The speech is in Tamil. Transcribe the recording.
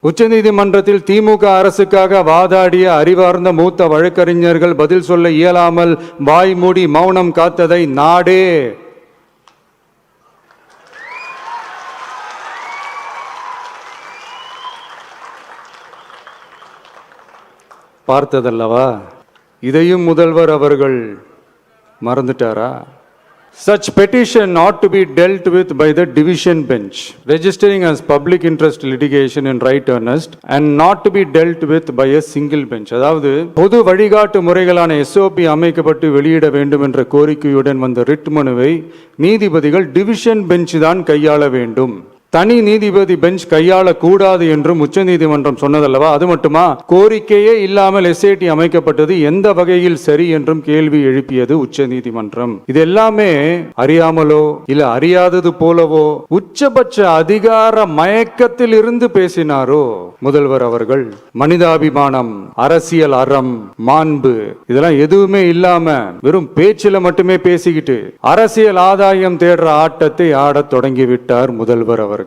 உச்சநீதிமன்றத்தில் திமுக அரசுக்காக வாதாடிய அறிவார்ந்த மூத்த வழக்கறிஞர்கள் பதில் சொல்ல இயலாமல் வாய் மூடி மௌனம் காத்ததை நாடே பார்த்ததல்லவா? இதையும் முதல்வர் அவர்கள் மறந்துட்டாரா? Such petition ought to be dealt with by the division bench, registering as public interest litigation in right earnest and not to be dealt with by a single bench. அதாவது பொது வழிகாட்டு முறைகளான SOP அமைக்கப்பட்டு வெளியிட வேண்டும் என்ற கோரிக்கையுடன் வந்த ரிட் மனுவை நீதிபதிகள் டிவிஷன் பெஞ்ச் தான் கையாள வேண்டும், தனி நீதிபதி பெஞ்ச் கையாளக்கூடாது என்றும் உச்சநீதிமன்றம் சொன்னதல்லவா? அது மட்டுமா, கோரிக்கையே இல்லாமல் SIT அமைக்கப்பட்டது எந்த வகையில் சரி என்றும் கேள்வி எழுப்பியது உச்சநீதிமன்றம். இது எல்லாமே அறியாமலோ இல்ல அறியாதது போலவோ உச்சபட்ச அதிகார மயக்கத்தில் இருந்து பேசினாரோ முதல்வர் அவர்கள்? மனிதாபிமானம், அரசியல் அறம், மாண்பு இதெல்லாம் எதுவுமே இல்லாம வெறும் பேச்சில மட்டுமே பேசிக்கிட்டு அரசியல் ஆதாயம் தேடுற ஆட்டத்தை ஆடத் தொடங்கிவிட்டார் முதல்வர் அவர்கள்.